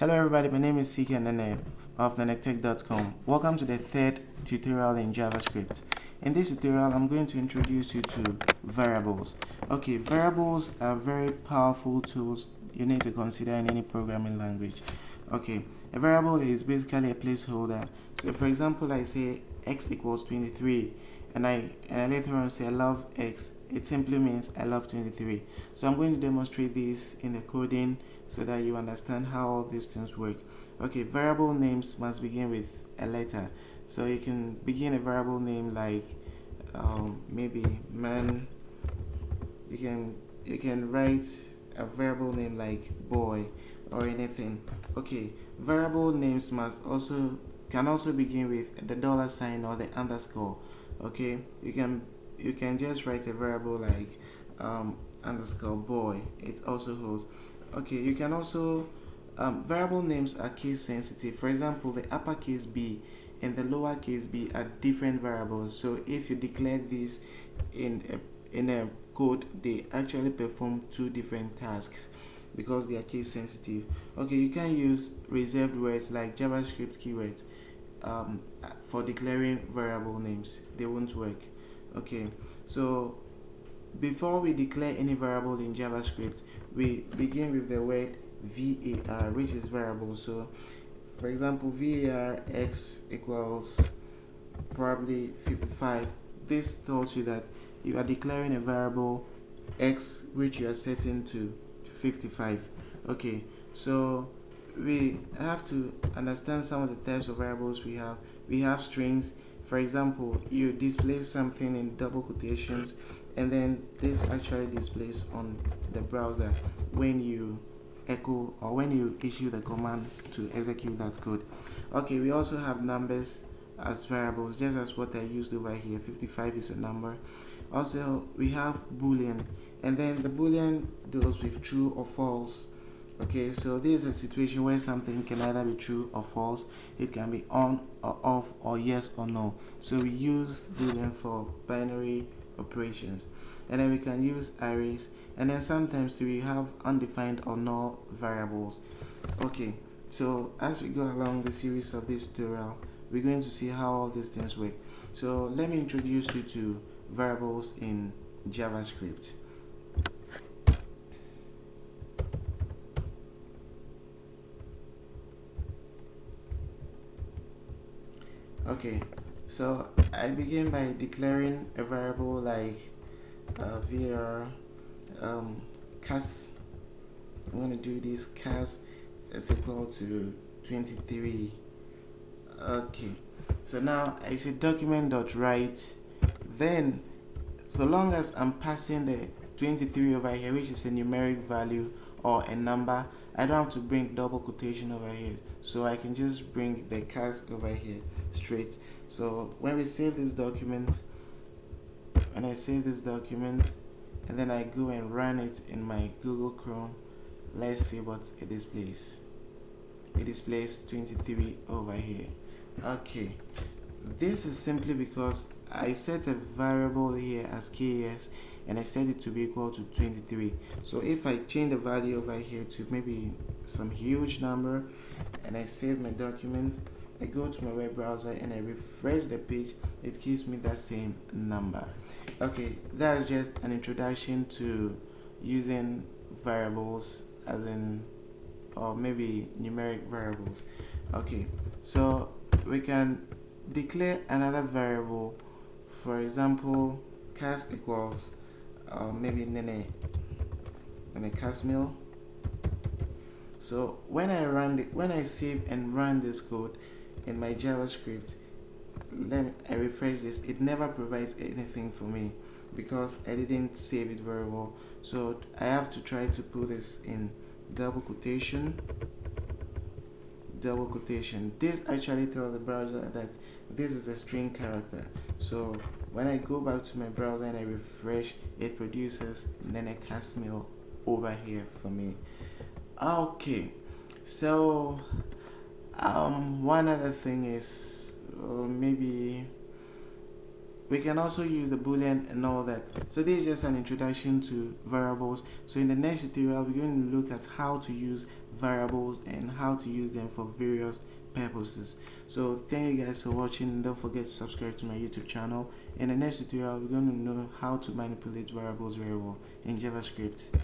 Hello everybody, my name is CK Nene of nenetech.com. Welcome to the third tutorial in JavaScript. In this tutorial, I'm going to introduce you to variables. Okay, variables are very powerful tools you need to consider in any programming language. Okay, a variable is basically a placeholder. So for example, I say x equals 23 and I later on say I love x. It simply means I love 23. So I'm going to demonstrate this in the coding so that you understand how all these things work. Okay, variable names must begin with a letter. So you can begin a variable name like maybe man. You can write a variable name like boy or anything. Okay, variable names can also begin with the dollar sign or the underscore. Okay, you can just write a variable like underscore boy. It also holds. Okay, you can also variable names are case sensitive. For example, the uppercase b and the lowercase b are different variables. So if you declare this in a code, they actually perform two different tasks because they are case sensitive. Okay, you can use reserved words like JavaScript keywords for declaring variable names. They won't work. Okay, so before we declare any variable in JavaScript, we begin with the word var, which is variable. So for example, var x equals probably 55. This tells you that you are declaring a variable x which you are setting to 55. Okay, so we have to understand some of the types of variables we have. We have strings. For example, you display something in double quotations, and then this actually displays on the browser when you echo or when you issue the command to execute that code. Okay, we also have numbers as variables, just as what I used over here. 55 is a number. Also, we have Boolean, and then the Boolean deals with true or false. Okay, so this is a situation where something can either be true or false. It can be on or off or yes or no. So we use Boolean for binary operations. And then we can use arrays, and then sometimes we have undefined or null variables. Okay, so as we go along the series of this tutorial, we're going to see how all these things work. So let me introduce you to variables in JavaScript. Okay, so I begin by declaring a variable like var cas. I'm going to do this cas is equal to 23. Okay, so now I say document.write. Then so long as I'm passing the 23 over here, which is a numeric value or a number, I don't have to bring double quotation over here, so I can just bring the cas over here straight. So when we save this document, and then I go and run it in my Google Chrome, let's see what it displays. It displays 23 over here. Okay, this is simply because I set a variable here as KS and I set it to be equal to 23. So if I change the value over here to maybe some huge number and I save my document, I go to my web browser and I refresh the page, it gives me that same number. Okay, that's just an introduction to using variables as in, or maybe numeric variables. Okay, so we can declare another variable. For example, cas equals maybe nene casmil. So when I save and run this code in my JavaScript, I refresh this, it never provides anything for me because I didn't save it very well. So I have to try to put this in double quotation. This actually tells the browser that this is a string character. So when I go back to my browser and I refresh, it produces nene casmil over here for me. Okay, so one other thing is maybe We can also use the Boolean and all that. So this is just an introduction to variables. So in the next tutorial, we're going to look at how to use variables and how to use them for various purposes. So thank you guys for watching. Don't forget to subscribe to my YouTube channel. In the next tutorial, we're going to know how to manipulate variables very well in JavaScript.